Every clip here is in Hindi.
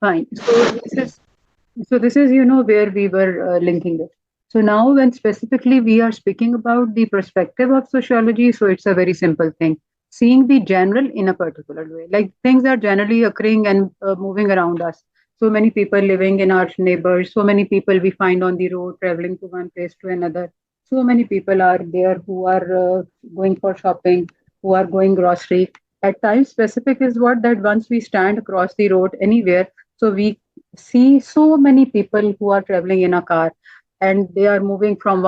Fine. So this is where we were linking it. So now when specifically we are speaking about the perspective of sociology, so it's a very simple thing. Seeing the general in a particular way, like things are generally occurring and moving around us. So many people living in our neighbors, so many people we find on the road traveling to one place to another. So many people are there who are going for shopping, who are going grocery. At times, specific is what that once we stand across the road anywhere, so we see so many people who are traveling in a car and they are moving from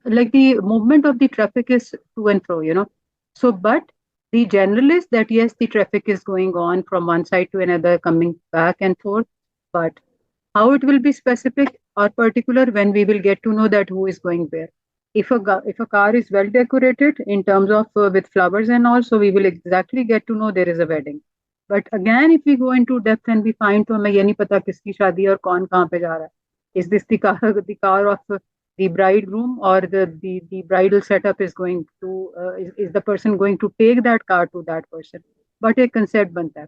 like the movement of the traffic is to and fro. So but the general is that yes, the traffic is going on from one side to another, coming back and forth, but how it will be specific or particular when we will get to know that who is going where. If a car is well decorated in terms of with flowers and all, so we will exactly get to know there is a wedding. But again, if we go into depth and we find तो हमें ये नहीं पता किसकी शादी है और कौन कहाँ पे जा रहा है. Is this the car of the bridegroom, or the bridal setup is going to is the person going to take that car to that person? But एक concept बनता है.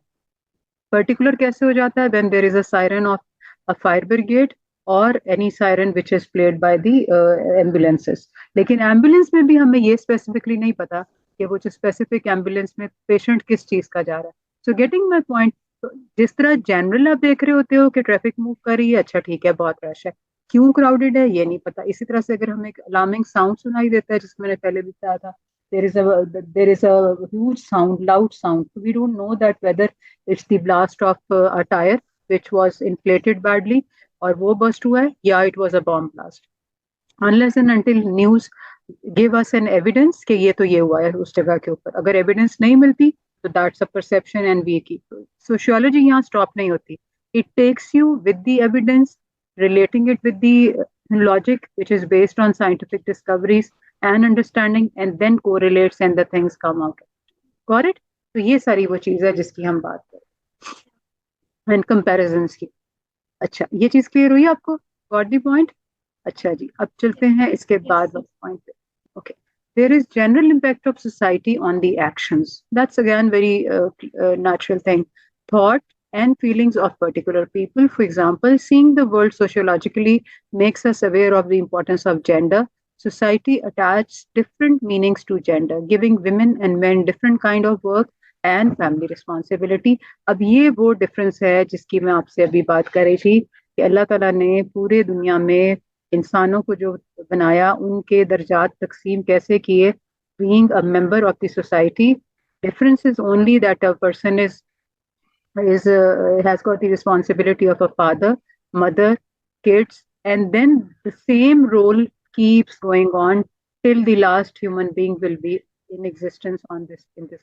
Particular कैसे हो जाता है when there is a siren of a fire brigade or any siren which is played by the ambulances. लेकिन एम्बुलेंस में भी हमें ये स्पेसिफिकली नहीं पता कि वो जो स्पेसिफिक एम्बुलेंस में पेशेंट किस चीज का जा रहा है. So getting my point. जिस तरह जनरल आप देख रहे होते हो कि ट्रैफिक मूव कर रही है, अच्छा ठीक है, बहुत रश है, क्यों क्राउडेड है ये नहीं पता. इसी तरह से अगर हमें एक अलार्मिंग साउंड सुनाई देता है, जिसमें मैंने पहले भी बताया था, there is a huge sound, loud sound. We don't know that whether it's the blast of a tire which was inflated badly और वो burst हुआ है, या it was a bomb blast. Unless and until news give us an evidence कि ये तो ये हुआ है उस जगह के ऊपर, अगर evidence नहीं मिलती तो that's a perception and we keep. Sociology यहाँ stop नहीं होती. It takes you with the evidence, relating it with the logic which is based on scientific discoveries and understanding, and then correlates and the things come out. Got it? तो ये सारी वो चीज है जिसकी हम बात करें, एंड कंपैरिजंस की. अच्छा, ये चीज क्लियर हुई आपको? Got the point? अच्छा जी, अब चलते हैं इसके बाद पॉइंट पे. Okay. There is general impact of society on the actions. That's again very natural thing. Thought and feelings of particular people. For example, seeing the world sociologically makes us aware of the importance of gender. Society attaches different meanings to gender, giving women and men different kind of work and family responsibility. अब ये वो डिफरेंस है जिसकी मैं आपसे अभी बात कर रही थी कि अल्लाह ताला ने पूरे दुनिया में इंसानों को जो बनाया, उनके दर्जात तकसीम कैसे किए, being a member of the society. Difference is only that a person is has got the responsibility of a father, mother, kids, and then the same role keeps going on till the last human being will be in existence on this in this.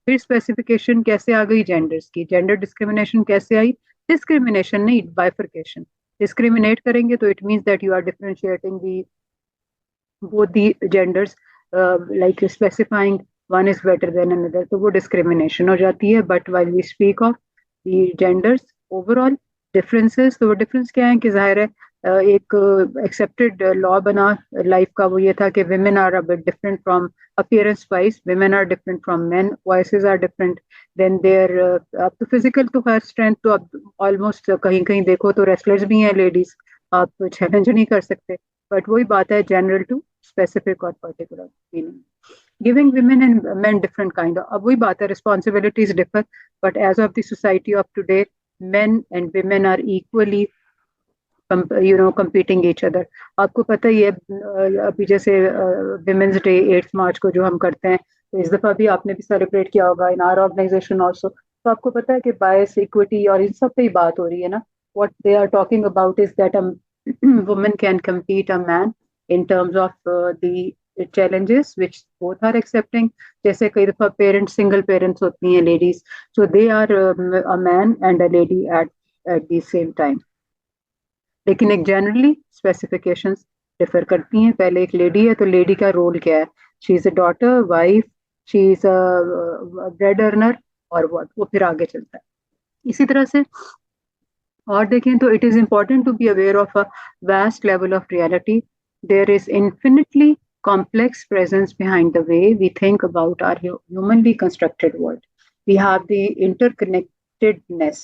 फिर स्पेसिफिकेशन कैसे आ गई जेंडर्स की, जेंडर डिस्क्रिमिनेशन कैसे आई? डिस्क्रिमिनेशन नहीं, बाइफर्केशन. डिस्क्रिमिनेट करेंगे तो it means that you are differentiating the both the genders, like specifying one is better than another, तो वो discrimination हो जाती है. But while we speak of the genders overall differences, तो वो difference क्या है कि जाहिर है एक accepted law बना life का, वो ये था कि women are a bit different from appearance wise, women are different from men, voices are different, then their अब तो physical तो खैर strength तो अब almost कहीं कहीं देखो तो wrestlers भी हैं ladies, आप challenge नहीं कर सकते. बट वही बात है, जनरल टू स्पेसिफिक और particular meaning. Giving women and men different kind of, अब वही बात है, responsibilities differ, but as of the society of today, men and women are equally competing each other. आपको पता ही है अभी जैसे विमेंस डे 8 मार्च को जो हम करते हैं, तो इस दफा भी आपने भी सेलिब्रेट किया होगा इन आवर ऑर्गेनाइजेशन ऑल्सो. तो आपको पता है कि बायस, इक्विटी और इन सब पे ही बात हो रही है ना. What they are talking about is that women can compete a man in terms of the challenges which both are accepting. जैसे कई दफा पेरेंट्स, सिंगल पेरेंट्स होती हैं ladies, so they are a man and a lady at the same time. लेकिन एक जनरली स्पेसिफिकेशंस डिफर करती हैं. पहले एक लेडी है तो लेडी का रोल क्या है? She is a daughter, wife, she is a bread earner, और वो फिर आगे चलता है इसी तरह से. और देखें तो it is important to be aware of a vast level of reality. There is infinitely complex presence behind the way we think about our humanly constructed world. We have the interconnectedness,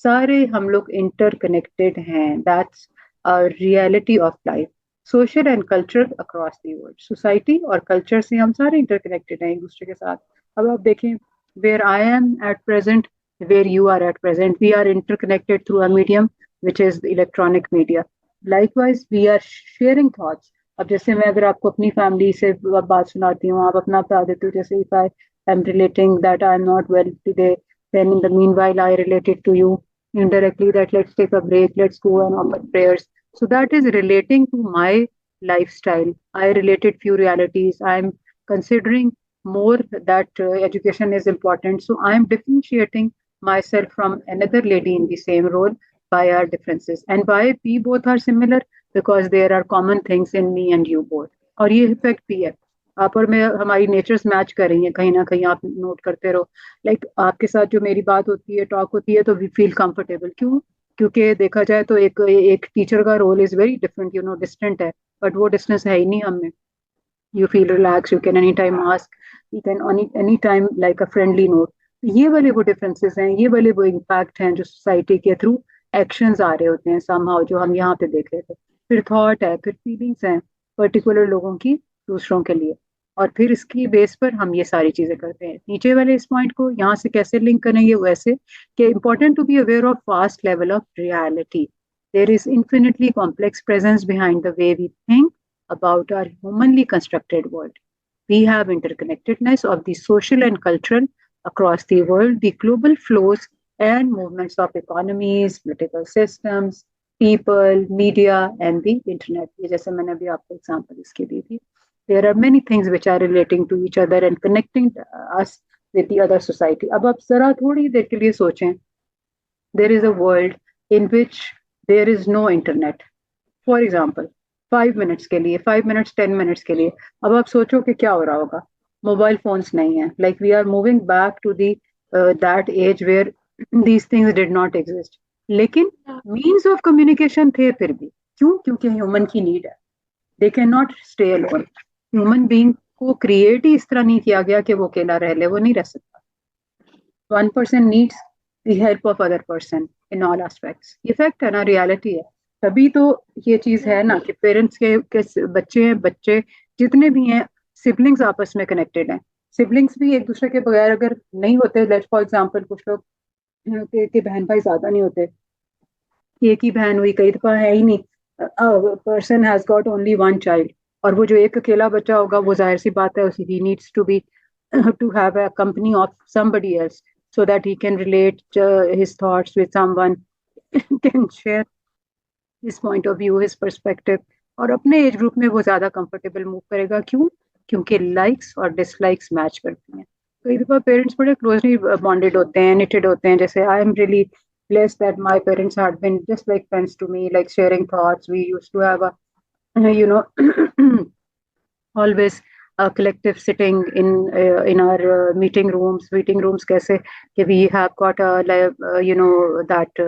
सारे हम लोग इंटरकनेक्टेड हैं. That's reality of life. Social and culture across the world. Society और कल्चर से हम सारे इंटरकनेक्टेड हैं एक दूसरे के साथ. अब आप देखें, where I am at present, where you are at present. We are interconnected through a medium which is the electronic media. Likewise, we are sharing thoughts. अब जैसे मैं अगर आपको अपनी फैमिली से बात सुनाती हूँ, आप अपना बता देते हो. जैसे if I am relating that I am not well today, then in the meanwhile I related to you indirectly that let's take a break, let's go and offer prayers. So that is relating to my lifestyle. I related few realities. I am considering more that education is important. So I am differentiating myself from another lady in the same role by our differences. And why we both are similar? Because there are common things in me and you both. और ये इफेक्ट भी है. आप और मैं, हमारी नेचर्स मैच कर रही हैं कहीं ना कहीं. आप नोट करते रहो. लाइक आपके साथ जो मेरी बात होती है, टॉक होती है, तो वी फील कंफर्टेबल. क्यों? क्योंकि देखा जाए तो एक एक टीचर का role is very different, distant है. बट वो डिस्टेंस है ही नहीं हम में. You feel relaxed, you can anytime ask, you can anytime like a friendly note. ये वाले वो डिफरेंसेस हैं, ये वाले वो इम्पैक्ट हैं जो सोसाइटी के थ्रू एक्शंस आ रहे होते हैं somehow, जो हम यहाँ पे देख रहे थे. फिर थॉट है, फिर फीलिंग्स हैं पर्टिकुलर लोगों की दूसरों के लिए. और फिर इसकी बेस पर हम ये सारी चीजें करते हैं. नीचे वाले इस पॉइंट को यहाँ से कैसे लिंक करेंगे? वैसे कि important to be aware of fast level of reality. There is infinitely complex presence behind the way we think about our humanly constructed world. We have interconnectedness of the social and cultural across the world, the global flows and movements of economies, political systems, people, media, and the internet. ये जैसे मैंने अभी आपको एग्जांपल इसकी दी थी. There are many things which are relating to each other and connecting us with the other society. अब आप जरा थोड़ी देर के लिए सोचें. There is a world in which there is no internet. For example 5 minutes के लिए, 5 मिनट्स 10 मिनट्स के लिए. अब आप सोचो कि क्या हो रहा होगा. मोबाइल फोन्स नहीं है. Like we are moving back to the that age where these things did not exist. लेकिन मीन्स ऑफ कम्युनिकेशन थे फिर भी. क्यों? क्योंकि ह्यूमन की नीड है. They can not stay alone. Human being को क्रिएट ही इस तरह नहीं किया गया कि वो अकेला रह ले. वो नहीं रह सकता. One person needs the help of other person in all aspects. ये फैक्ट है ना, रियलिटी है. तभी तो ये चीज है ना कि पेरेंट्स के बच्चे हैं, बच्चे जितने भी हैं, सिबलिंग्स आपस में कनेक्टेड हैं. सिबलिंग्स भी एक दूसरे के बगैर अगर नहीं होते, लेट्स फॉर एग्जांपल कुछ लोग के बहन भाई ज्यादा नहीं होते, एक ही बहन हुई, कई दफा है ही नहीं. Person has got only one child. और वो जो एक अकेला बच्चा होगा, वो जाहिर सी बात है, उसी ही needs to be to have a company of somebody else so that he can relate his thoughts with someone, can share his point of view, his perspective. और अपने एज ग्रुप में वो ज्यादा कंफर्टेबल मूव करेगा. क्यों? क्योंकि लाइक्स और डिसलाइक्स मैच करती हैं. कई दफा पेरेंट्स बड़े क्लोजली बॉन्डेड होते हैं, निटेड होते हैं. जैसे I am really blessed that my parents had been just like friends to me, like sharing thoughts. We used to have a always a collective sitting in our meeting rooms. Meeting rooms kaise कि we have got a that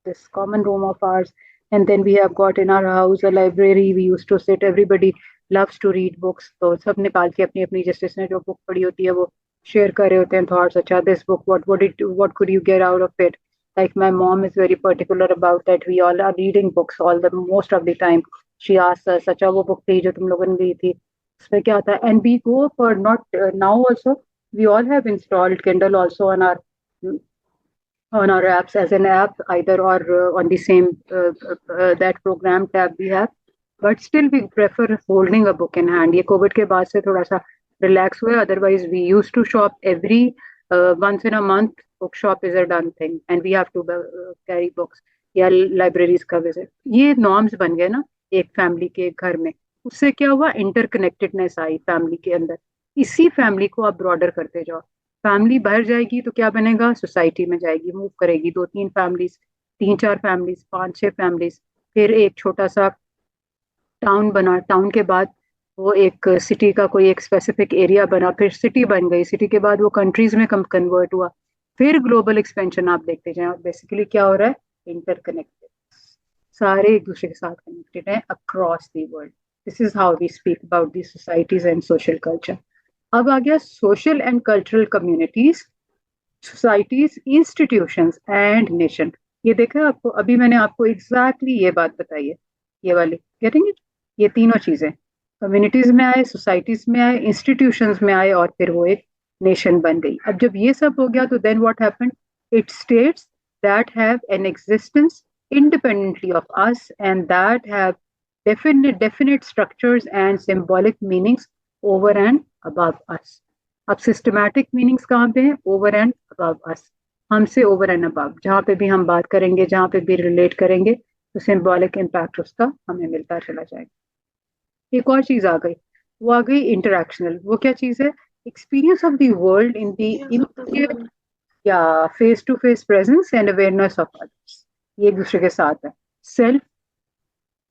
this common room of ours, and then we have got in our house a library. We used to sit. Everybody loves to read books. तो सब निकाल के अपनी अपनी जिसने जो बुक पढ़ी होती है वो शेयर कर रहे होते हैं थॉट्स. अच्छा, this book, what could you get out of it? Like my mom is very particular about that. We all are reading books all the most of the time. She asks us, अच्छा वो बुक थी जो तुम लोगों ने ली थी, उसमें क्या था? And we go for not now also we all have installed Kindle also on our apps as an app either, or on the same that program tab we have. But still we prefer holding a book in hand. ये कोविड के बाद से थोड़ा सा रिलैक्स हुआ. Otherwise we use to shop every once in a month. Bookshop is a done thing and we have to carry books या लाइब्रेरीज का विजिट. ये नॉर्म्स बन गए ना एक फैमिली के घर में. उससे क्या हुआ? इंटरकनेक्टेडनेस आई फैमिली के अंदर. इसी फैमिली को आप ब्रॉडर करते जाओ. फैमिली बाहर जाएगी तो क्या बनेगा? सोसाइटी में जाएगी, मूव करेगी. 2-3 फैमिलीज, 3-4 फैमिलीज, 5-6 फैमिलीज, फिर एक छोटा सा टाउन बना. टाउन के बाद वो एक सिटी का कोई एक स्पेसिफिक एरिया बना, फिर सिटी बन गई. सिटी के बाद वो कंट्रीज में कन्वर्ट हुआ, फिर ग्लोबल एक्सपेंशन आप देखते जाएं. और बेसिकली क्या हो रहा है? इंटरकनेक्टेड. सारे एक दूसरे के साथ कनेक्टेड हैं across the world. This is how we speak about the societies and social culture. अब आ गया social and cultural communities. Societies, institutions and nation. ये देखा आपको, अभी मैंने आपको एग्जैक्टली ये बात बताई है, ये वाली, गेटिंग इट? ये तीनों चीजें कम्युनिटीज में आए, सोसाइटीज में आए, इंस्टीट्यूशंस में आए, और फिर वो एक नेशन बन गई। अब जब ये सब हो गया तो then what happened? It states that have an existence independently of us and that have definite structures and symbolic meanings over and above us. अब सिस्टमैटिक मीनिंग्स कहाँ पे हैं? ओवर एंड अबव अस, हमसे ओवर एंड अबव। जहाँ पे भी हम बात करेंगे, जहाँ पे भी रिलेट करेंगे, तो सिंबॉलिक इम्पैक्ट उसका हमें मिलता चला जाएगा। एक और चीज आ गई, वो आ गई इंटरैक्शनल। वो क्या चीज है? Experience of the world in the या face to face presence and awareness of others, ये एक दूसरे के साथ है। Self,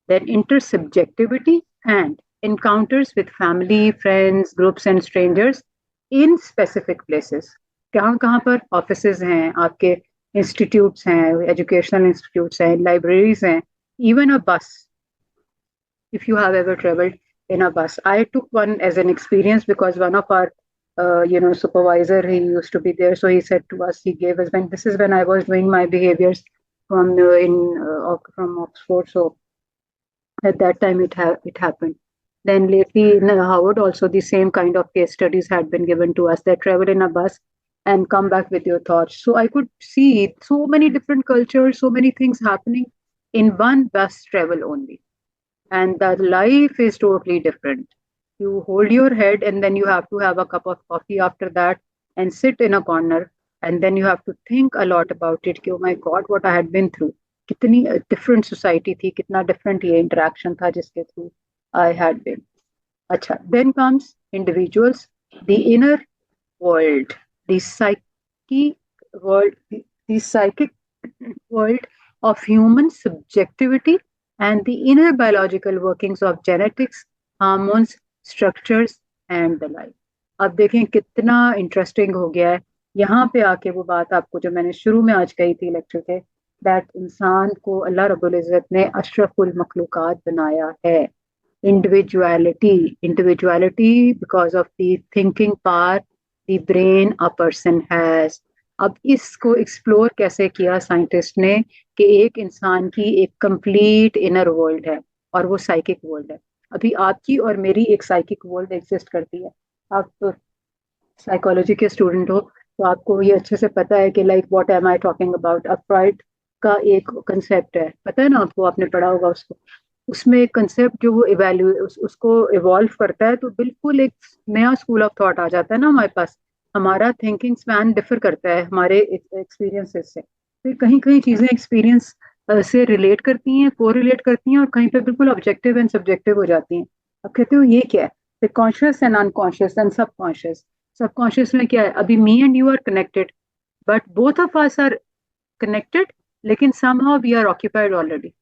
then intersubjectivity and encounters with family, friends, groups and strangers in specific places. कहाँ कहाँ पर? ऑफिसेज हैं आपके, इंस्टीट्यूट्स हैं, एजुकेशनल इंस्टीट्यूट्स हैं, लाइब्रेरीज हैं, इवन अ बस, if you have ever traveled in a bus. I took one as an experience because one of our supervisor, he used to be there, so he said to us, he gave us, when this is when I was doing my behaviors from from Oxford, so at that time it happened. Then lately in Harvard also the same kind of case studies had been given to us, that travel in a bus and come back with your thoughts. So I could see so many different cultures, so many things happening in one bus travel only. And the life is totally different. You hold your head and then you have to have a cup of coffee after that and sit in a corner, and then you have to think a lot about it कि oh my god what I had been through, कितनी डिफरेंट सोसाइटी थी, कितना डिफरेंट ये इंटरेक्शन था जिसके थ्रू आई हैड बीन। अच्छा, then comes individuals, the inner world, the psyche world, the psychic world of human subjectivity and the inner biological workings of genetics, hormones, structures and the like. अब देखें कितना इंटरेस्टिंग हो गया है यहाँ पे आके वो बात आपको जो मैंने शुरू में आज कही थी लेक्चर के, दैट इंसान को अल्लाह रब्बुल इज़्ज़त ने अशरफुल मखलूकात बनाया है। individuality because of the thinking power the brain a person has. अब इसको एक्सप्लोर कैसे किया साइंटिस्ट ने कि एक इंसान की एक कंप्लीट इनर वर्ल्ड है और वो साइकिक वर्ल्ड है। अभी आपकी और मेरी एक साइकिक वर्ल्ड एग्जिस्ट करती है। आप तो साइकोलॉजी के स्टूडेंट हो तो आपको ये अच्छे से पता है कि like what am I talking about. अब फ्रॉइड का एक कंसेप्ट है, पता है ना आपको, आपने पढ़ा होगा उसको। उसमें एक कंसेप्ट जो वो उसको इवॉल्व करता है तो बिल्कुल एक नया स्कूल ऑफ थॉट आ जाता है ना हमारे पास। हमारा थिंकिंग स्पैन डिफर करता है हमारे एक्सपीरियंसेस से। तो कहीं कहीं चीजें एक्सपीरियंस से रिलेट करती हैं, को रिलेट करती हैं, और कहीं पे बिल्कुल ऑब्जेक्टिव एंड सब्जेक्टिव हो जाती हैं। अब कहते हो ये क्या है? Conscious and unconscious and subconscious. Subconscious में क्या है? अभी me and you are connected, but both of us are connected, लेकिन somehow we are occupied already.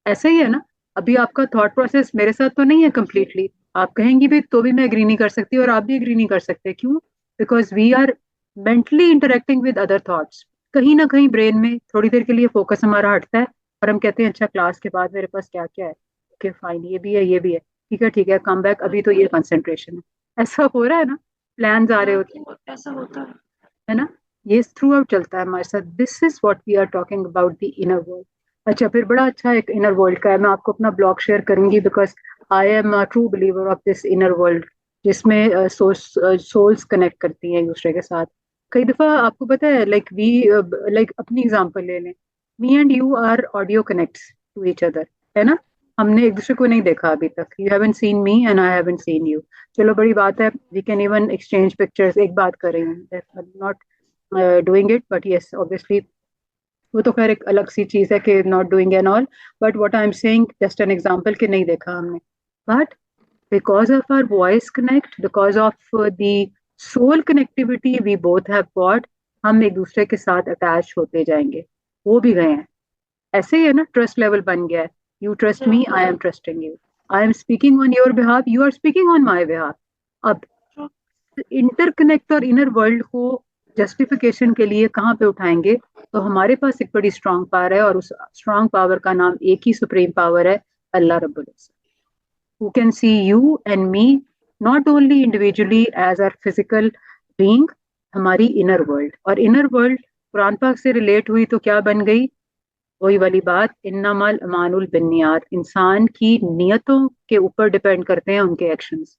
ऐसा ही है ना? अभी आपका थॉट प्रोसेस मेरे साथ तो नहीं है कंप्लीटली, आप कहेंगी भी तो भी मैं एग्री नहीं कर सकती और आप भी एग्री नहीं कर सकते। क्यों? Because we are mentally interacting with other thoughts. कहीं ना कहीं ब्रेन में थोड़ी देर के लिए फोकस हमारा हटता है और हम कहते हैं अच्छा क्लास के बाद मेरे पास क्या क्या है, ओके फाइन, ये भी है ये भी है, ठीक है कम बैक, अभी तो ये कंसेंट्रेशन है। ऐसा हो रहा है ना? प्लान आ रहे होते हैं, ऐसा होता है ना? ये थ्रू आउट चलता है हमारे साथ। This is what we are talking about the inner world. अच्छा, फिर बड़ा अच्छा एक इनर वर्ल्ड का है, मैं आपको अपना ब्लॉग शेयर करूंगी because I am a true believer of this inner world, जिसमें सोल्स कनेक्ट करती हैं एक दूसरे के साथ। कई दफा आपको पता है लाइक अपनी एग्जांपल ले लें, me and you are audio connects to each other, है ना? हमने एक दूसरे को नहीं देखा अभी तक, you haven't seen me and I haven't seen you. चलो बड़ी बात है, we can even exchange pictures. एक बात कर रही हूँ, not doing it, but yes obviously वो तो खैर एक अलग सी चीज है कि not doing and all, but what I am saying just an example कि नहीं देखा हमने, but because of our voice connect, because of the soul connectivity we both have got, हम एक दूसरे के साथ अटैच होते जाएंगे, हो भी गए हैं। ऐसे ही है ना, ट्रस्ट लेवल बन गया है। You trust me, I am trusting you, I am speaking on your behalf, you are speaking on my behalf. अब इंटरकनेक्ट और इनर वर्ल्ड को जस्टिफिकेशन के लिए कहाँ पे उठाएंगे? तो हमारे पास एक बड़ी स्ट्रांग पावर है और उस स्ट्रांग पावर का नाम एक ही सुप्रीम पावर है, अल्लाह रब्बुल इज्जत, who can see you and me not only individually as our physical being हमारी इनर वर्ल्ड। और इनर वर्ल्ड कुरान पाक से रिलेट हुई तो क्या बन गई? वही वाली बात, इन्नमल अमानुल बिन्नियात, इंसान की नियतों के ऊपर डिपेंड करते हैं उनके actions.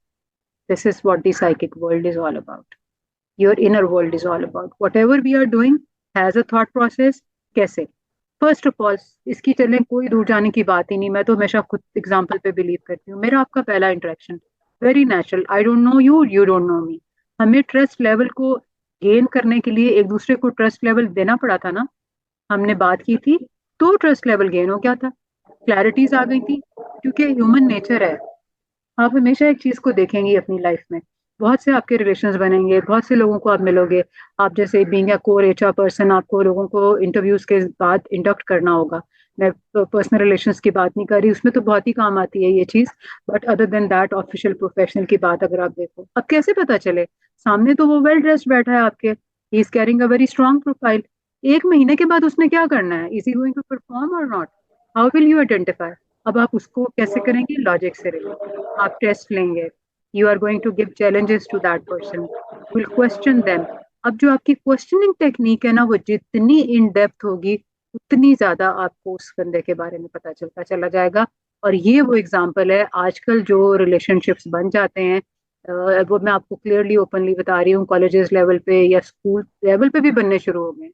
This is what the psychic world is all about, your inner world is all about, whatever we are doing has a thought process. कैसे? फर्स्ट ऑफ ऑल, इसकी चलें कोई दूर जाने की बात ही नहीं, मैं तो हमेशा खुद एग्जाम्पल पे बिलीव करती हूँ। मेरा आपका पहला interaction very natural, I don't know you, you don't know me. हमें ट्रस्ट लेवल को गेन करने के लिए एक दूसरे को ट्रस्ट लेवल देना पड़ा था ना। हमने बात की थी तो ट्रस्ट लेवल गेन हो गया था, क्लैरिटीज आ गई थी, क्योंकि ह्यूमन नेचर है। आप हमेशा एक चीज को देखेंगे अपनी लाइफ में, बहुत से आपके रिलेशंस बनेंगे, बहुत से लोगों को आप मिलोगे। आप जैसे being a core HR person, आपको लोगों को इंटरव्यूज के बाद इंडक्ट करना होगा। मैं पर्सनल रिलेशंस की बात नहीं कर रही, उसमें तो बहुत ही काम आती है ये चीज। But other than that, official professional की बात अगर आप देखो, अब कैसे पता चले? सामने तो वो वेल ड्रेस्ड बैठा है आपके, he is carrying a very strong profile. एक महीने के बाद उसने क्या करना है? Is he going to perform or not? How will you identify? अब आप उसको कैसे करेंगे? लॉजिक से रिलेट। आप टेस्ट लेंगे, you are going to give challenges to that person, will question them. अब जो आपकी क्वेश्चनिंग टेक्निक है ना, वो जितनी इन डेप्थ होगी, उतनी ज्यादा आपको उस बंदे के बारे में पता चलता चला जाएगा। और ये वो एग्जाम्पल है, आजकल जो रिलेशनशिप्स बन जाते हैं, वो मैं आपको क्लियरली ओपनली बता रही हूँ, कॉलेजेस लेवल पे या स्कूल लेवल पे भी बनने शुरू हो गए हैं।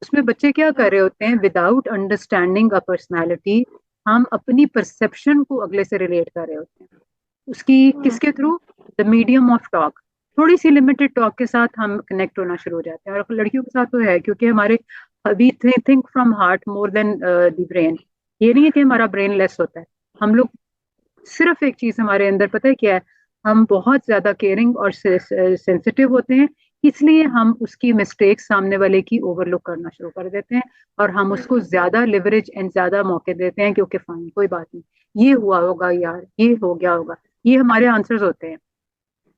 उसमें बच्चे क्या कर रहे होते हैं? विदाउट अंडरस्टैंडिंग अ पर्सनैलिटी, हम अपनी परसेप्शन को अगले से रिलेट कर रहे होते हैं। उसकी किसके through? The medium of talk. थोड़ी सी लिमिटेड टॉक के साथ हम कनेक्ट होना शुरू हो जाते हैं। और लड़कियों के साथ तो है, क्योंकि हमारे we think from heart more than the brain. ये नहीं है कि हमारा ब्रेन लेस होता है। हम लोग सिर्फ एक चीज हमारे अंदर पता है क्या है? हम बहुत ज्यादा केयरिंग और सेंसिटिव होते हैं, इसलिए हम उसकी मिस्टेक सामने वाले की ओवरलुक करना शुरू कर देते हैं। और हम उसको ज्यादा लिवरेज एंड ज्यादा मौके देते हैं, क्योंकि फाइन कोई बात नहीं, ये हुआ होगा यार, ये हो गया होगा। ये हमारे आंसर्स होते हैं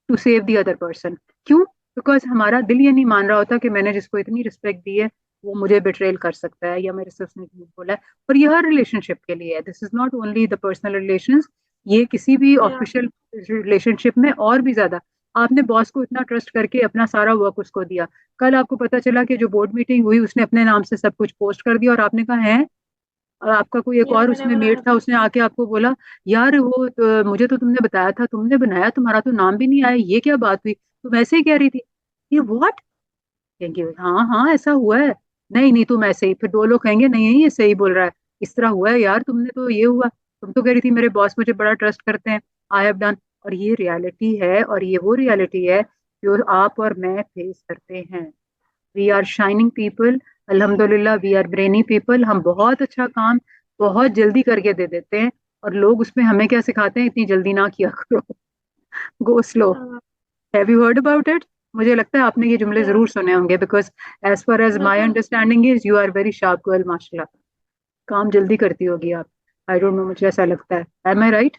to save the other person. क्यों? बिकॉज हमारा दिल ये नहीं मान रहा होता कि मैंने जिसको इतनी रिस्पेक्ट दी है, वो मुझे बिट्रेल कर सकता है, या मेरे से उसने झूठ बोला है। और ये हर रिलेशनशिप के लिए है, this is not only the personal relations, ये किसी भी या ऑफिशियल रिलेशनशिप में और भी ज्यादा। आपने बॉस को इतना ट्रस्ट करके अपना सारा वर्क उसको दिया, कल आपको पता चला कि जो बोर्ड मीटिंग हुई उसने अपने नाम से सब कुछ पोस्ट कर दिया, और आपने कहा है, और आपका कोई एक और मैंने उसमें मेट बनाया था, था। उसने आके आपको बोला, यार वो तो, मुझे तो तुमने बताया था, तुमने बनाया, तुम्हारा तो नाम भी नहीं आया, ये क्या बात हुई? तुम ऐसे ही कह रही थी। ये व्हाट? कहेंगे हाँ हाँ ऐसा हुआ है। नहीं नहीं, तुम ऐसे ही। फिर दो लोग कहेंगे नहीं नहीं, ये सही बोल रहा है, इस तरह हुआ है यार, तुमने तो ये हुआ, तुम तो कह रही थी मेरे बॉस मुझे बड़ा ट्रस्ट करते हैं, आई हैव डन। और ये रियलिटी है, और ये वो रियलिटी है जो आप और मैं फेस करते हैं। वी आर शाइनिंग पीपल, अल्हम्दुलिल्लाह वी आर ब्रेनी पीपल। हम बहुत अच्छा काम बहुत जल्दी करके दे देते हैं, और लोग उसमें हमें क्या सिखाते हैं? इतनी जल्दी ना किया करो, गो स्लो। हाँ, have you heard about it? मुझे लगता है आपने ये जुमले या जरूर सुने होंगे, because as far as my बिल्कुल। Understanding is you are very sharp girl, माशाल्लाह। काम जल्दी करती होगी आप, आई डोंट नो, मुझे ऐसा लगता है। एम आई राइट?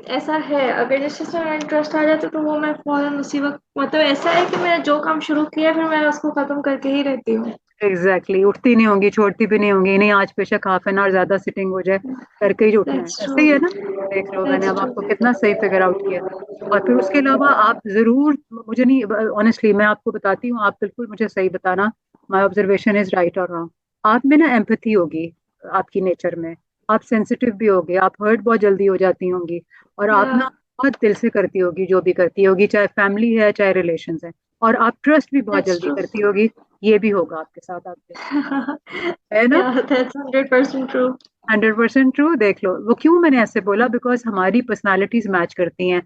ऐसा है, अगर जैसे से मेरा इंटरेस्ट आ जाता तो वो मैं फौरन उसी वक्त, मतलब ऐसा है कि मैंने जो काम शुरू किया फिर मैं उसको खत्म करके ही रहती हूँ। एग्जैक्टली, उठती नहीं होंगी, छोड़ती भी नहीं होंगी, नहीं आज बेशक हाफ एन आवर ज्यादा सिटिंग हो जाए, करके ही उठना है, दैट्स ट्रू। ऐसे ही है ना? देख लो, मैंने दैट्स अब ट्रू। आपको कितना सही फिगर आउट किया। और फिर उसके अलावा आप जरूर, मुझे नहीं, ऑनेस्टली मैं आपको बताती हूँ, आप बिल्कुल मुझे सही बताना, माई ऑब्जर्वेशन इज राइट और रॉन्ग। आप में ना एम्पैथी होगी आपकी नेचर में, आप सेंसिटिव भी होगे, आप हर्ट बहुत जल्दी हो जाती होंगी, और आप या ना बहुत दिल से करती होगी जो भी करती होगी, चाहे फैमिली है चाहे रिलेशन है। और आप ट्रस्ट भी बहुत दैट्स जल्दी ट्रू। करती होगी, ये भी होगा आपके साथ, आप देखो, है ना? या दैट्स 100% ट्रू। 100% ट्रू। देख लो वो क्यों मैंने ऐसे बोला, बिकॉज हमारी पर्सनालिटीज मैच करती हैं।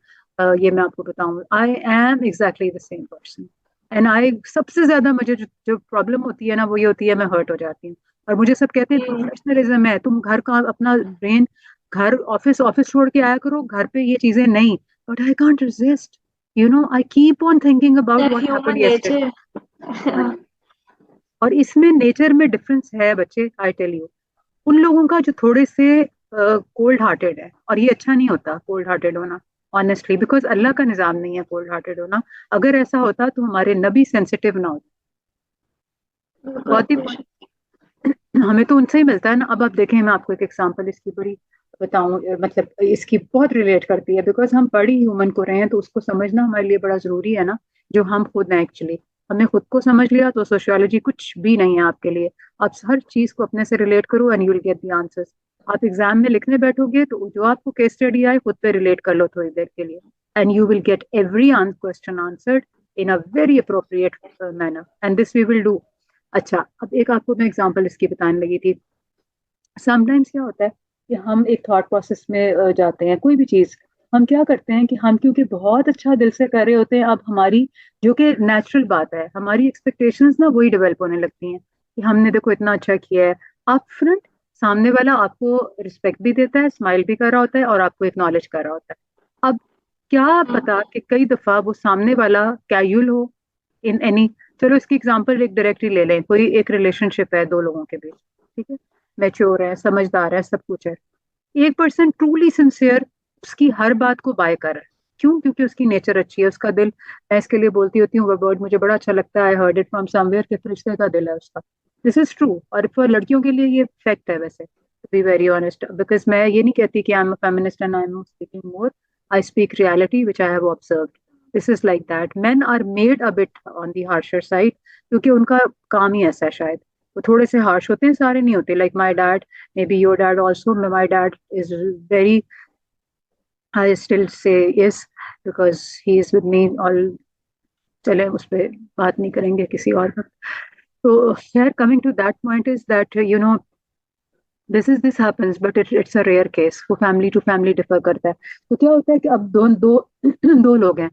ये मैं आपको बताऊं, I am exactly the same person. And I, सबसे ज्यादा मुझे जो प्रॉब्लम होती है ना, वो ये होती है, मैं हर्ट हो जाती हूँ। और मुझे सब कहते हैं हम्म। प्रोफेशनलिज्म है, तुम घर का अपना ब्रेन, घर ऑफिस ऑफिस छोड़ के आया करो, घर पे ये चीजें नहीं। But I can't resist, you know, I keep on thinking about that what happened human yesterday. Nature. हाँ जी। और इसमें नेचर में डिफरेंस है बच्चे, आई टेल यू। उन लोगों का जो थोड़े से कोल्ड हार्टेड है, और ये अच्छा नहीं होता कोल्ड हार्टेड होना, ऑनेस्टली, बिकॉज अल्लाह का निजाम नहीं है कोल्ड हार्टेड होना। अगर ऐसा होता तो हमारे नबी सेंसिटिव ना होते। बिल्कुल बहुत ही बेशक। हमें तो उनसे ही मिलता है ना। अब आप देखें, मैं आपको एक एग्जांपल इसकी बड़ी बताऊं, मतलब इसकी बहुत रिलेट करती है, बिकॉज हम बड़ी ह्यूमन को रहे हैं, तो उसको समझना हमारे लिए बड़ा जरूरी है ना। जो हम खुद हैं एक्चुअली। हमने खुद को समझ लिया तो सोशियोलॉजी कुछ भी नहीं है आपके लिए। आप हर चीज को अपने से रिलेट करो and you will get the answers. आप एग्जाम में लिखने बैठोगे तो जो आपको केस स्टडी आए खुद पे रिलेट कर लो थोड़ी देर के लिए, and you will get every question answered in a very appropriate manner, and this we will do. अच्छा, अब एक आपको मैं एग्जांपल इसकी बताने लगी थी। समटाइम्स क्या होता है कि हम एक थॉट प्रोसेस में जाते हैं, कोई भी चीज हम क्या करते हैं कि हम क्योंकि बहुत अच्छा दिल से कर रहे होते हैं, अब हमारी जो कि नेचुरल बात है, हमारी एक्सपेक्टेशंस ना वही डेवलप होने लगती हैं कि हमने देखो इतना अच्छा किया है। आप फ्रंट, सामने वाला आपको रिस्पेक्ट भी देता है, स्माइल भी कर रहा होता है और आपको एक्नॉलेज कर रहा होता है। अब क्या पता कि कई दफा वो सामने वाला कैजुअल हो इन एनी, चलो इसकी एग्जांपल एक डायरेक्टली ले लें, कोई एक रिलेशनशिप है दो लोगों के बीच, ठीक है, मैच्योर है, समझदार है, सब कुछ है। एक पर्सन ट्रूली सिंसियर उसकी हर बात को बाय कर रहा है। क्यों? क्योंकि उसकी नेचर अच्छी है, उसका दिल, मैं इसके लिए बोलती होती हूँ वो वर्ड मुझे बड़ा अच्छा लगता है, I heard it from somewhere, कि फरिश्ते का दिल है उसका। दिस इज ट्रू, और फॉर लड़कियों के लिए ये फैक्ट है वैसे, to be very honest, because मैं ये नहीं कहती कि I am a feminist and I am speaking more, I speak reality which I have observed. This is like that, men are made a bit on the harsher side, क्योंकि उनका काम ही ऐसा है शायद, वो थोड़े से हार्श होते हैं, सारे नहीं होते, like my dad, maybe your dad also. My dad is very, I still say yes because he is with me all. चले उस पर बात नहीं करेंगे किसी और वक्त। तो खैर, coming to that point is that you know this happens, but it's a rare case, वो फैमिली टू फैमिली डिफर करता है। तो क्या होता है कि अब दो दो दो लोग हैं,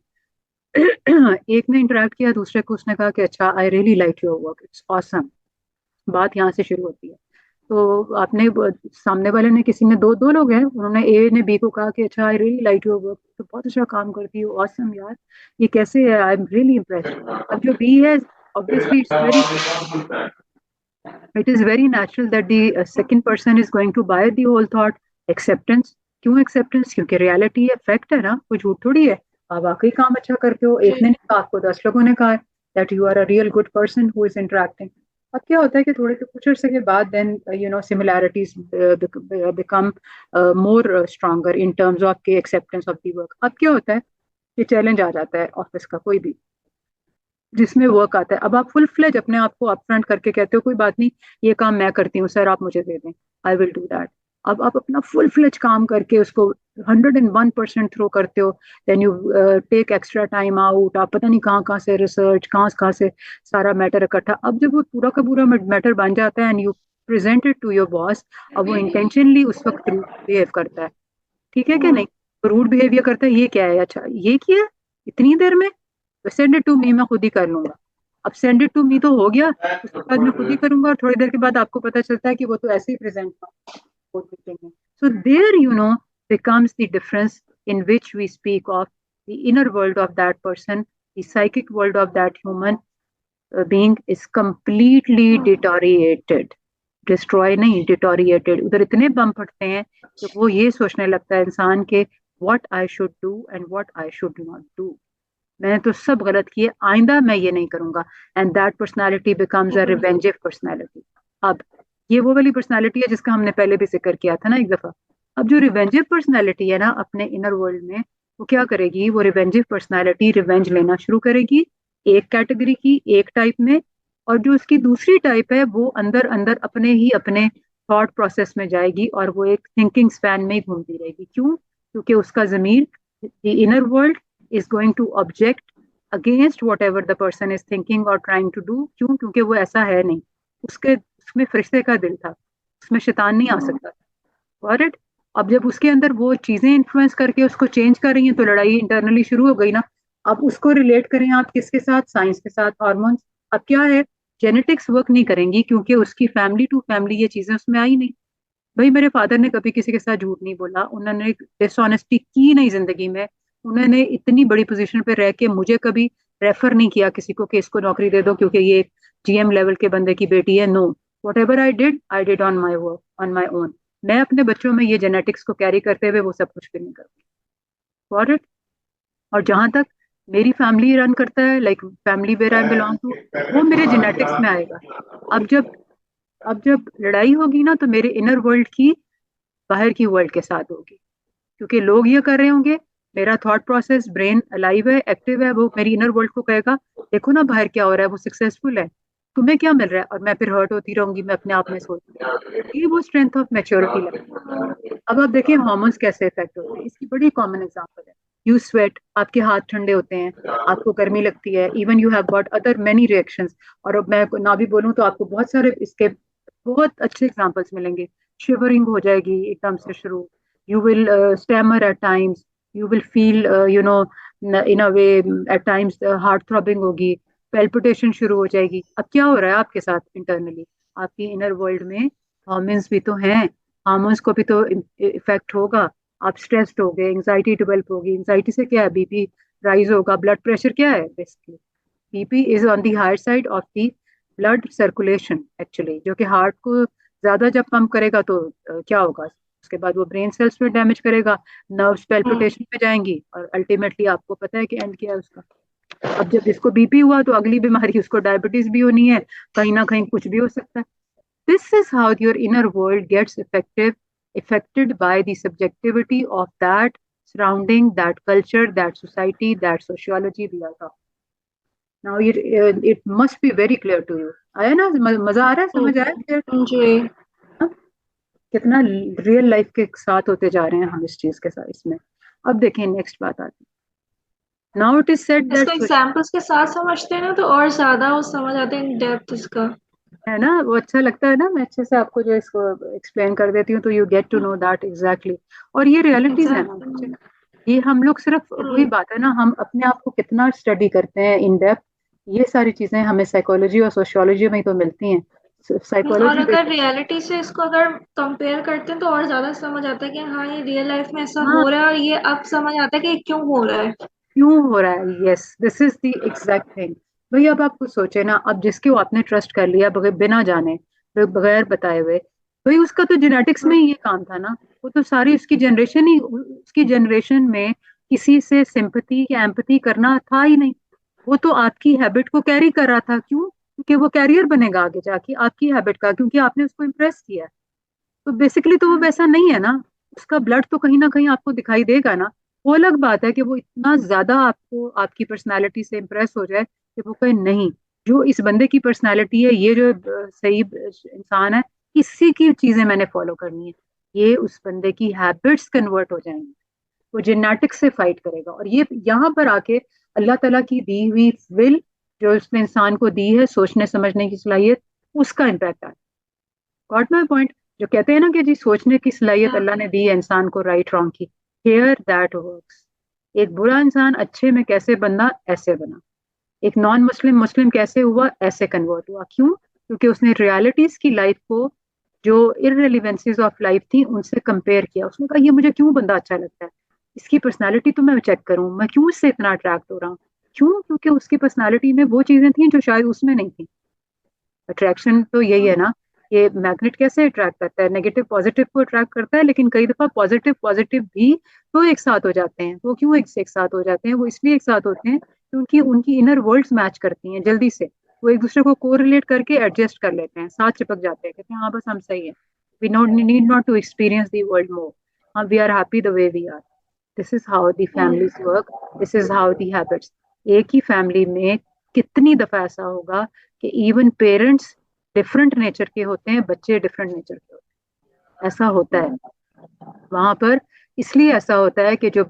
एक ने इंटरेक्ट किया, दूसरे को उसने कहा कि अच्छा, I really like your work, it's awesome. बात यहाँ से शुरू होती है। तो आपने सामने वाले ने, किसी ने, दो दो लोग हैं, उन्होंने ए ने बी को कहा कि अच्छा, I really like your work, तो बहुत अच्छा काम करती हो, ऑसम यार, ये कैसे है, आई एम रियली इम्प्रेस्ड। अब जो बी है, obviously it is very natural that the second person is going to buy the whole thought. Acceptance, क्यों एक्सेप्टेंस? क्योंकि रियलिटी है, फैक्ट है ना, कोई झूठ थोड़ी है। आप वाकई काम अच्छा करते हो, एक ने नहीं कहा, आपको 10 लोगों ने कहा है that you are a real good person who is interacting. अब क्या होता है कि थोड़े कुछ अर्से के बाद then you know similarities become more stronger in terms of के एक्सेप्टेंस ऑफ द वर्क। अब क्या होता है, ये चैलेंज आ जाता है ऑफिस का कोई भी जिसमें वर्क आता है। अब आप फुल फ्लेज अपने आप को अपफ्रंट करके कहते हो कोई बात नहीं, ये काम मैं करती हूँ सर, आप मुझे दे दें, आई विल डू दैट। अब आप अपना फुल फ्लेज काम करके उसको 101% थ्रो करते हो, then you take extra time out, आप पता नहीं कहाँ कहाँ से रिसर्च, कहाँ से सारा मैटर इकट्ठा। अब जब वो पूरा का पूरा मैटर बन जाता है and you present it to your boss, अब वो इंटेंशनली उस वक्त रूड बिहेव करता है, ठीक है कि नहीं? रूड बिहेवियर करता है, ये क्या है, अच्छा ये किया इतनी देर में, सेंड इट टू मी, मैं खुद ही कर लूंगा। अब सेंड इट टू मी तो हो गया, उसके बाद मैं खुद ही करूंगा, और थोड़ी देर के बाद आपको पता चलता है कि वो तो ऐसे ही प्रेजेंट था both मीटिंग में। So there you know becomes the difference in which we speak of the inner world of that person, the psychic world of that human being is completely deteriorated, destroy नहीं, डिटोरिएटेड। उधर इतने बम फटते हैं कि वो ये सोचने लगता है इंसान के, what I should do and what I should not do, मैंने तो सब गलत किए, आइंदा मैं ये नहीं करूंगा। And that personality becomes a revengive personality. अब ये वो वाली पर्सनैलिटी है जिसका हमने पहले भी जिक्र किया था ना एक दफा। अब जो रिवेंजिव पर्सनैलिटी है ना अपने इनर वर्ल्ड में, वो क्या करेगी, वो रिवेंजिव पर्सनैलिटी रिवेंज लेना शुरू करेगी एक कैटेगरी की, एक टाइप में। और जो उसकी दूसरी टाइप है वो अंदर अंदर अपने ही अपने थॉट प्रोसेस में जाएगी और वो एक थिंकिंग स्पैन में ही घूमती रहेगी। क्यों? क्योंकि उसका जमीर, the inner world, is going to object against whatever the person is thinking or trying to do। क्यों? क्योंकि वो ऐसा है नहीं, उसके उसमें फरिश्ते का दिल था, उसमें शैतान नहीं आ सकता था। और अब जब उसके अंदर वो चीजें इन्फ्लुएंस करके उसको चेंज कर रही हैं तो लड़ाई इंटरनली शुरू हो गई ना। अब उसको रिलेट करें आप किसके साथ? साइंस के साथ, हॉर्मोन्स। अब क्या है, जेनेटिक्स वर्क नहीं करेंगी क्योंकि उसकी फैमिली टू फैमिली ये चीजें उसमें आई नहीं। भाई मेरे फादर ने कभी किसी के साथ झूठ नहीं बोला, उन्होंने डिसऑनेस्टी की नहीं जिंदगी में, उन्होंने इतनी बड़ी पोजीशन पे रह के मुझे कभी रेफर नहीं किया किसी को कि इसको नौकरी दे दो क्योंकि ये जीएम लेवल के बंदे की बेटी है। No, whatever I did on my work, on my own. मैं अपने बच्चों में ये जेनेटिक्स को कैरी करते हुए वो सब कुछ भी नहीं करूँगी। Got it? और जहां तक मेरी फैमिली रन करता है, like family where I belong to, वो मेरे जेनेटिक्स में आएगा। अब जब अब जब लड़ाई होगी ना तो मेरे इनर वर्ल्ड की बाहर की वर्ल्ड के साथ होगी, क्योंकि लोग ये कर रहे होंगे मेरा थॉट प्रोसेस, ब्रेन अलाइव है, एक्टिव है, वो मेरी इनर वर्ल्ड को कहेगा देखो ना बाहर क्या हो रहा है, वो सक्सेसफुल है, तुम्हें क्या मिल रहा है, और मैं फिर हर्ट होती रहूंगी, मैं अपने आप में सोचती हूँ। ये वो स्ट्रेंथ ऑफ मेच्योरिटी लगती है। अब आप देखिए हार्मोन्स कैसे इफेक्ट होते हैं, इसकी बड़ी कॉमन एग्जांपल है। यू स्वेट, आपके हाथ ठंडे होते हैं, आपको गर्मी लगती है, even you have got other many reactions. और अब मैं ना भी बोलूं तो आपको बहुत सारे इसके बहुत अच्छे एग्जांपल्स मिलेंगे। शिवरिंग हो जाएगी एकदम से शुरू, you will stammer at times, you will feel in a way at times heart throbbing होगी, पेल्पिटेशन शुरू हो जाएगी। अब क्या हो रहा है आपके साथ इंटरनली, आपकी इनर वर्ल्ड में हॉर्मोन्स भी तो हैं, हार्मोन्स को भी तो इफेक्ट होगा। आप स्ट्रेस्ड हो गए, एंजाइटी डेवलप होगी, एंजाइटी से क्या है, बीपी राइज होगा, ब्लड प्रेशर क्या है basically, BP is on the higher side of the blood circulation actually, जो कि हार्ट को ज्यादा जब पंप करेगा तो क्या होगा, उसके बाद वो ब्रेन सेल्स में डैमेज करेगा, नर्व्स हम्म। पेल्पिटेशन पे जाएंगी, और अल्टीमेटली आपको पता है कि एंड क्या है उसका। अब जब इसको बीपी हुआ तो अगली बीमारी उसको डायबिटीज भी होनी है, कहीं ना कहीं कुछ भी हो सकता है। This is how your inner world gets affected by the subjectivity of that surrounding, that culture, that society, that sociology we are talking. Now it must be very clear to you. आया ना, मजा आ रहा है, समझ आया clear? जी। हाँ? कितना रियल लाइफ के साथ होते जा रहे हैं हम इस चीज के साथ इसमें। अब देखें नेक्स्ट बात आती है। Now it is said इसको that एग्जाम्पल्स के साथ समझते हैं ना तो और ज्यादा वो समझ आते हैं इन डेप्थ इसका। है ना, वो अच्छा लगता है ना, मैं अच्छे से आपको जो इसको एक्सप्लेन कर देती हूँ तो you get to know that exactly. और ये रियलिटीज है ना बच्चे, एग्जैक्टली। ये हम लोग सिर्फ वही बात है ना, हम अपने आप को कितना स्टडी करते हैं इन डेप्थ, ये सारी चीजें हमें साइकोलॉजी और सोशियोलॉजी में ही तो मिलती हैं। और साइकोलॉजी अगर बेसिक। रियलिटी से इसको अगर कंपेयर करते हैं तो और ज्यादा समझ आता है कि हाँ ये रियल लाइफ में ऐसा हाँ, हो रहा है और ये अब समझ आता है कि ये क्यों हो रहा है। क्यों हो रहा है, yes this is the exact thing. भाई अब आप कुछ सोचे ना, अब जिसके वो आपने ट्रस्ट कर लिया बगैर बिना जाने, बगैर बताए हुए, भाई उसका तो जेनेटिक्स में ही ये काम था ना, वो तो सारी उसकी जनरेशन ही, उसकी जनरेशन में किसी से सिंपथी या एम्पथी करना था ही नहीं। वो तो आपकी हैबिट को कैरी कर रहा था, क्यों, क्योंकि वो कैरियर बनेगा आगे जाके आपकी हैबिट का, क्योंकि आपने उसको इम्प्रेस किया है। तो बेसिकली तो वो वैसा नहीं है ना, उसका ब्लड तो कहीं ना कहीं आपको दिखाई देगा ना। वो अलग बात है कि वो इतना ज्यादा आपको आपकी पर्सनालिटी से इम्प्रेस हो जाए कि वो कहे नहीं, जो इस बंदे की पर्सनालिटी है, ये जो सही इंसान है, इसी की चीजें मैंने फॉलो करनी है, ये उस बंदे की हैबिट्स कन्वर्ट हो जाएंगी। वो जेनेटिक्स से फाइट करेगा, और ये यहाँ पर आके अल्लाह ताला की दी हुई विल, जो उसने इंसान को दी है सोचने समझने की सलाहियत, उसका इम्पैक्ट आता है। Got my point? जो कहते हैं ना कि जी सोचने की सलाहियत अल्लाह ने दी है इंसान को, राइट रॉन्ग की, हेयर दैट वर्क्स। एक बुरा इंसान अच्छे में कैसे बनना, ऐसे बना। एक नॉन मुस्लिम मुस्लिम कैसे हुआ, ऐसे कन्वर्ट हुआ। क्यों? क्योंकि उसने रियलिटीज की लाइफ को, जो इररिलेवेंसीज ऑफ लाइफ थी, उनसे कंपेयर किया। उसने कहा ये मुझे क्यों बंदा अच्छा लगता है, इसकी पर्सनालिटी तो मैं चेक करूं, मैं क्यों इससे इतना अट्रैक्ट हो रहा हूँ। क्यों? क्योंकि उसकी पर्सनालिटी में वो चीजें थी जो शायद उसमें नहीं थी। अट्रैक्शन तो यही है ना, ये मैग्नेट कैसे अट्रैक्ट करता है, नेगेटिव पॉजिटिव को अट्रैक्ट करता है, लेकिन कई दफा पॉजिटिव पॉजिटिव भी तो एक साथ हो जाते हैं। वो क्यों एक साथ हो जाते हैं, वो इसलिए एक साथ होते हैं क्योंकि उनकी इनर वर्ल्ड्स मैच करती हैं जल्दी से, वो एक दूसरे को कोरिलेट करके एडजस्ट कर लेते हैं, साथ चिपक जाते हैं, कहते हैं हाँ बस हम सही है, we not need not to experience the world more, हाँ we are happy the way we are. This is how the families work, this is how the habits. एक ही फैमिली में कितनी दफा ऐसा होगा कि इवन पेरेंट्स डिफरेंट नेचर के होते हैं, बच्चे डिफरेंट नेचर के होते हैं, ऐसा होता है वहां पर। इसलिए ऐसा होता है कि जो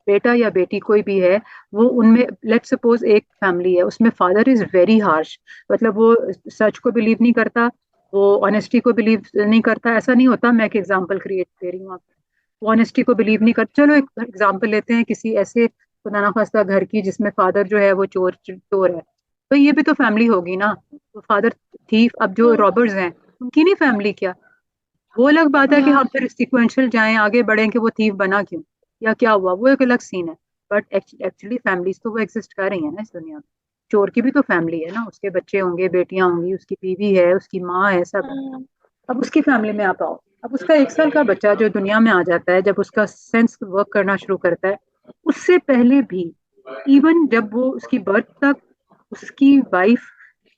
बेटा या बेटी कोई भी है, वो उनमें, लेट सपोज एक फैमिली है उसमें फादर इज वेरी हार्श, मतलब वो सच को बिलीव नहीं करता, वो ऑनेस्टी को बिलीव नहीं करता, ऐसा नहीं होता, मैं एक एग्जांपल क्रिएट दे रही हूँ आपको। वो ऑनेस्टी को बिलीव नहीं करता, चलो एक एग्जांपल लेते हैं किसी ऐसे खुदा ना खास्ता घर की जिसमें फादर जो है वो चोर चोर है, तो ये भी तो फैमिली होगी ना। तो फादर थीफ, अब जो रॉबर्स हैं उनकी नहीं फैमिली क्या? वो अलग बात है कि हम फिर सिक्वेंशियल जाएं आगे बढ़ें कि वो थीव बना क्यों या क्या हुआ, वो एक अलग सीन है। बट एक्चुअली फैमिलीज तो वो एग्जिस्ट कर रही है ना इस दुनिया में। चोर की भी तो फैमिली है ना, उसके बच्चे होंगे, बेटियां होंगी, उसकी बीवी है, उसकी माँ है, सब है। अब उसकी फैमिली में आप आओ, अब उसका 1 साल का बच्चा जो दुनिया में आ जाता है, जब उसका सेंस वर्क करना शुरू करता है, उससे पहले भी, इवन जब वो उसकी बर्थ तक, उसकी वाइफ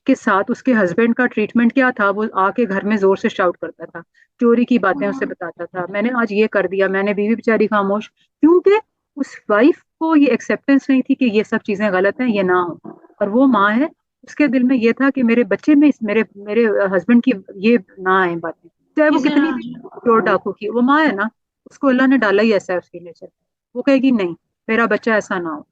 के साथ उसके हस्बैंड का ट्रीटमेंट क्या था, वो आके घर में जोर से शाउट करता था, चोरी की बातें उससे बताता था, मैंने आज ये कर दिया, मैंने बीवी बेचारी खामोश, क्योंकि उस वाइफ को ये एक्सेप्टेंस नहीं थी कि ये सब चीजें गलत हैं, ये ना हो। और वो माँ है, उसके दिल में ये था कि मेरे बच्चे में मेरे मेरे हस्बैंड की ये ना आए बातें, चाहे वो चीजें कितनी हाँ भी जी। चोर डाकू की। वो माँ है ना, उसको अल्लाह ने डाला ही ऐसा है उसकी नेचर। वो कहेगी नहीं, मेरा बच्चा ऐसा ना हो।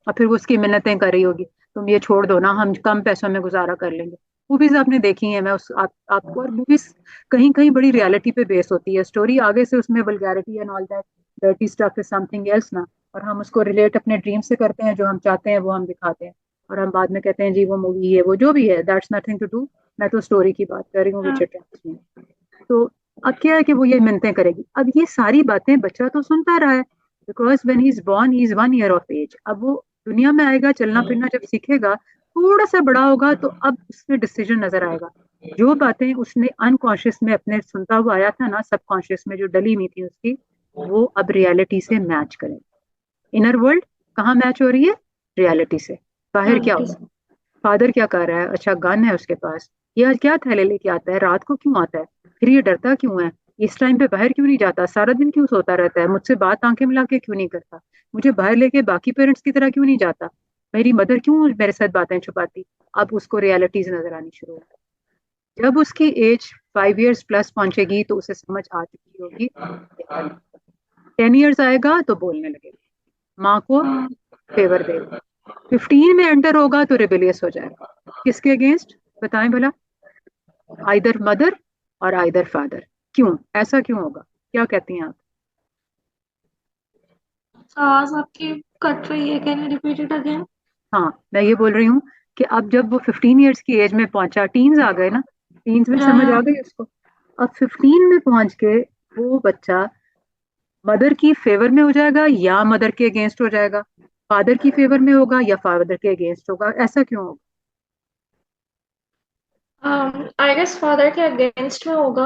और फिर वो उसकी मिन्नतें कर रही होगी, तुम ये छोड़ दो ना, हम कम पैसों में गुजारा कर लेंगे। मूवीज आपने देखी है, मैं उस आपको, और मूवीज कहीं कहीं बड़ी रियलिटी पे बेस होती है स्टोरी, आगे से उसमें vulgarity and all that dirty stuff is something else ना। और हम उसको रिलेट अपने ड्रीम से करते हैं, जो हम चाहते हैं वो हम दिखाते हैं, और हम बाद में कहते हैं जी वो मूवी है, वो जो भी है, दैट्स नथिंग टू डू। मैं तो स्टोरी की बात कर रही हूँ विच हाँ अट्रैक्ट्स मी। तो अब क्या है कि वो ये मिन्नतें करेगी। अब ये सारी बातें बच्चा तो सुनता रहा है, because when he is born he is 1 year of age. अब वो दुनिया में आएगा, चलना फिरना जब सीखेगा, थोड़ा सा बड़ा होगा, तो अब उसमें डिसीजन नजर आएगा। जो बातें उसने अनकॉन्शियस में अपने सुनता हुआ आया था ना, सबकॉन्शियस में जो डली हुई थी उसकी, वो अब रियलिटी से मैच करेगा। इनर वर्ल्ड कहाँ मैच हो रही है? रियलिटी से। बाहर क्या हो रियलिटी रहा से। है? फादर क्या कर रहा है? अच्छा गन है उसके पास, ये आज क्या थैले लेके आता है, रात को क्यों आता है, फिर ये डरता क्यों है, इस टाइम पे बाहर क्यों नहीं जाता, सारा दिन क्यों सोता रहता है, मुझसे बात आंखें मिला के क्यों नहीं करता, मुझे बाहर लेके बाकी पेरेंट्स की तरह क्यों नहीं जाता, मेरी मदर क्यों मेरे साथ बातें छुपाती। अब उसको रियलिटीज नजर आनी शुरू हो। जब उसकी एज 5 ईयर्स प्लस पहुंचेगी तो उसे समझ आ चुकी होगी क्या करना। 10 ईयर्स आएगा तो बोलने लगेगा, माँ को हाँ फेवर देगा। 15 में एंटर होगा तो रिबेलियस हो जाएगा। किसके अगेंस्ट? बताएं भला। आइदर मदर और आइदर फादर। क्यों? ऐसा क्यों होगा? क्या कहती हैं आप? आवाज आपकी कट रही है, can you repeat it again? हाँ, मैं ये बोल रही हूँ कि अब जब वो 15 ईयर्स की एज में पहुंचा, टीन्स आ गए ना, टीन्स में हाँ समझ आ हाँ। गई उसको। अब 15 में पहुंच के वो बच्चा मदर की फेवर में हो जाएगा या मदर के अगेंस्ट हो जाएगा, फादर की फेवर में होगा या फादर के अगेंस्ट होगा, ऐसा क्यों होगा? आई गेस फादर के अगेंस्ट में होगा।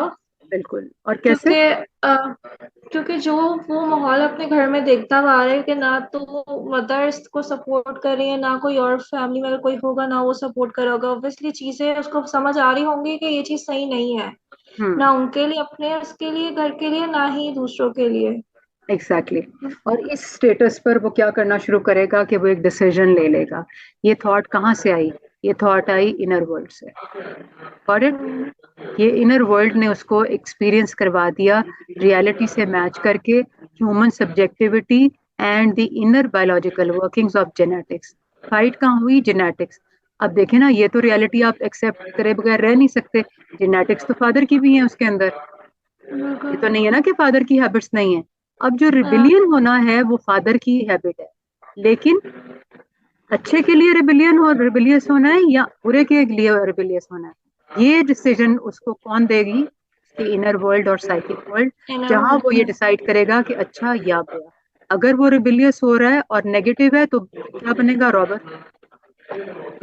बिल्कुल। और कैसे? क्योंकि क्योंकि जो वो माहौल अपने घर में देखता हुआ आ रहा है कि ना तो वो मदर्स को सपोर्ट कर रही है, ना कोई और फैमिली में अगर कोई होगा ना वो सपोर्ट कर रहा होगा, ऑब्वियसली चीजें उसको समझ आ रही होंगी कि ये चीज सही नहीं है, हम्म। ना उनके लिए, अपने उसके लिए, घर के लिए, ना ही दूसरों के लिए। Exactly exactly. और इस स्टेटस पर वो क्या करना शुरू करेगा कि वो एक डिसीजन ले लेगा। ये थॉट कहाँ से आई? ये थॉट आई इनर वर्ल्ड से। Got it? हम्म, ये इनर वर्ल्ड ने उसको एक्सपीरियंस करवा दिया, रियलिटी से मैच करके, human subjectivity and the inner biological workings of genetics. Fight कहाँ हुई? जेनेटिक्स। अब देखे ना, ये तो रियलिटी आप एक्सेप्ट करे बगैर रह नहीं सकते। जेनेटिक्स तो फादर की भी है उसके अंदर। ये बिल्कुल। तो नहीं है ना कि फादर की हैबिट्स नहीं है। अब जो हाँ रिबिलियन होना है वो फादर की हैबिट है, लेकिन अच्छे के लिए रिबिलियन हो, रिबिलियस होना है या बुरे के लिए रिबिलियस होना है, ये डिसीजन उसको कौन देगी? उसकी इनर वर्ल्ड और साइकिक वर्ल्ड, इनर जहां वो ये वर्ल्ड। डिसाइड करेगा कि अच्छा या बुरा। अगर वो रिबिलियस हो रहा है और नेगेटिव है तो क्या बनेगा? रॉबर।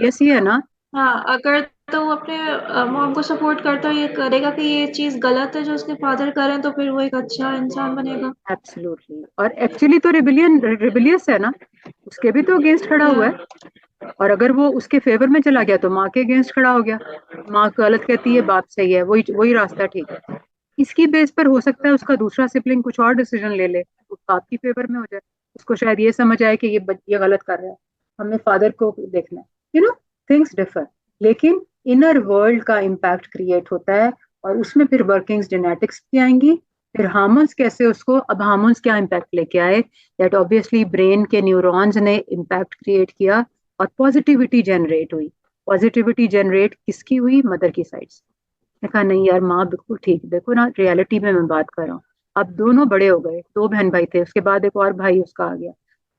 यस, ये है ना। हाँ, अगर तो वो अपने मॉम को सपोर्ट करता है, ये करेगा कि ये चीज गलत है जो उसके फादर करें, तो फिर वो एक अच्छा इंसान बनेगा। एब्सोल्युटली। और एक्चुअली तो रिबिलियन रिबिलियस है ना, उसके भी तो अगेंस्ट खड़ा हुआ या है। और अगर वो उसके फेवर में चला गया तो माँ के अगेंस्ट खड़ा हो गया। माँ गलत कहती है, बाप सही है, वही वही रास्ता ठीक है। इसकी बेस पर हो सकता है उसका दूसरा सिबलिंग कुछ और डिसीजन ले ले, वो बाप की फेवर में हो जाए। उसको शायद ये समझ आए कि ये गलत कर रहा है, हमें फादर को देखना है। You know, things differ. लेकिन इनर वर्ल्ड का इम्पैक्ट क्रिएट होता है, और उसमें फिर वर्किंग्स जेनेटिक्स की आएंगी। फिर हार्मोन्स कैसे उसको, अब हार्मोन्स क्या इम्पैक्ट लेके आए? दैट ऑब्वियसली ब्रेन के न्यूरॉन्स ने इम्पैक्ट क्रिएट किया, और पॉजिटिविटी जनरेट हुई। पॉजिटिविटी जनरेट किसकी हुई? मदर की साइड से। मैंने कहा नहीं यार माँ बिल्कुल ठीक, देखो ना रियलिटी में मैं बात कर रहा हूँ। अब दोनों बड़े हो गए, दो बहन भाई थे, उसके बाद एक और भाई उसका आ गया।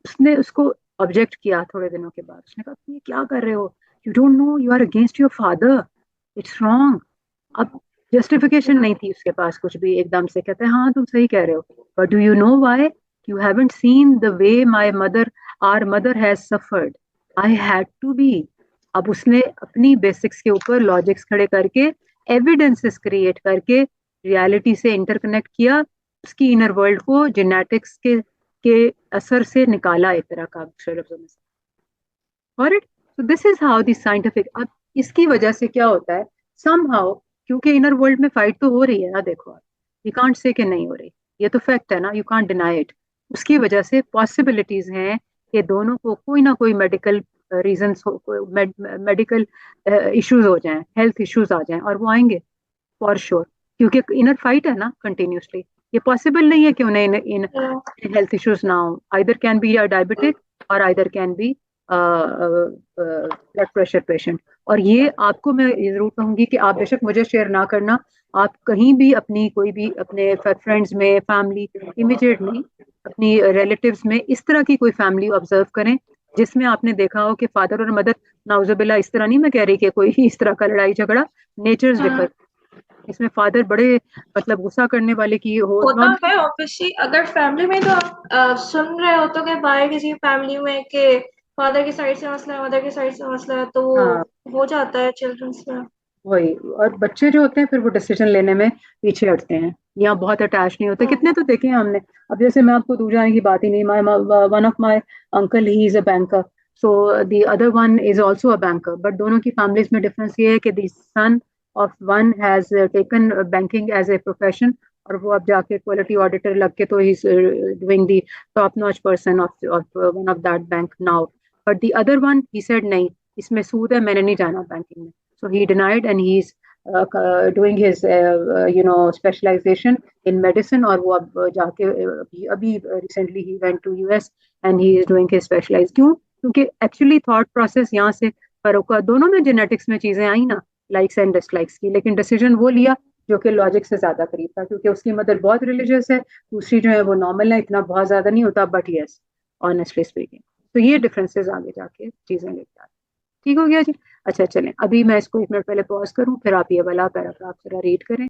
उसने उसको ऑब्जेक्ट किया थोड़े दिनों के बाद, उसने कहा तुम ये क्या कर रहे हो, you don't know you are against your father, it's wrong. अब जस्टिफिकेशन नहीं थी उसके पास कुछ भी, एकदम से कहते हैं हाँ तुम सही कह रहे हो, but do you know why? You haven't seen the way my mother, our mother has suffered, I had to be. अब उसने अपनी बेसिक्स के ऊपर लॉजिक्स खड़े करके, एविडेंसेस क्रिएट करके, रियलिटी से इंटरकनेक्ट किया, उसकी इनर वर्ल्ड को जेनेटिक्स के असर से निकाला, एक तरह का अक्षर में। और it, so this is how the scientific. अब इसकी वजह से क्या होता है, समहाउ, क्योंकि इनर वर्ल्ड में फाइट तो हो रही है ना, देखो आप, यू कांट से कि नहीं हो रही, ये तो फैक्ट है ना, यू कांट डिनाई इट। उसकी वजह से पॉसिबिलिटीज हैं कि दोनों को कोई ना कोई मेडिकल रीजंस हो, मेडिकल इश्यूज हो जाएं, हेल्थ इश्यूज आ जाएं, और वो आएंगे फॉर श्योर, क्योंकि इनर फाइट है ना कंटिन्यूसली। ये पॉसिबल नहीं है कि उन्हें इन हेल्थ इश्यूज ना हो। Either can be a diabetic or either can be blood pressure patient. और ये आपको मैं जरूर कहूंगी कि आप बेशक मुझे शेयर ना करना, आप कहीं भी अपनी कोई भी अपने फ्रेंड्स में, फैमिली इमिजिएट नहीं, अपनी रिलेटिव्स में इस तरह की कोई फैमिली ऑब्जर्व करें जिसमें आपने देखा हो कि फादर और मदर, नाउजुबिल्ला, इस तरह नहीं मैं कह रही कि कोई इस तरह का लड़ाई झगड़ा, नेचर्स डिफर, इसमें फादर बड़े मतलब गुस्सा करने वाले की हो होता नॉन। है ऑब्वियसली। अगर फैमिली में तो आप सुन रहे हो तो कि बाहर किसी फैमिली में के फादर की साइड से मसला है, मदर की साइड से मसला है, तो वो हाँ, हो जाता है चिल्ड्रंस में। वही। और बच्चे जो होते हैं फिर वो डिसीजन लेने में पीछे हटते हैं या बहुत अटैच नहीं होते, हाँ। कितने तो देखे हैं हमने। अब जैसे मैं आपको दूर जाने की बात ही नहीं, my one of my uncle he is a banker, so the other one is also a banker, but दोनों की फैमिलीज में डिफरेंस ये है कि the son of one has taken banking as a profession, और वो अब जाके क्वालिटी ऑडिटर लग के तो he doing the top notch person of one of that bank now. But the other one he said नहीं, इसमें सूद है, मैंने नहीं जाना बैंकिंग में। So he denied, and he's doing his specialization in medicine, और वो अब जाके अभी recently he went to US and he is doing his specialize। क्यों? क्योंकि एक्चुअली थॉट प्रोसेस यहाँ से फर्क हुआ। दोनों में जेनेटिक्स में चीजें आई ना, लाइक्स एंड डिसलाइक्स की, लेकिन डिसीजन वो लिया जो कि लॉजिक से ज्यादा करीब था, क्योंकि उसकी मदर बहुत रिलीजियस है, दूसरी जो है वो नॉर्मल है, इतना बहुत ज्यादा नहीं होता, बट यस, ऑनेस्टली स्पीकिंग। तो ये डिफरेंसेस आगे जाके चीजें लेके आते हैं। ठीक हो गया जी। अच्छा चलें, अभी मैं इसको 1 मिनट पहले पॉज करूं, फिर आप ये वाला पैराग्राफ जरा रीड करें।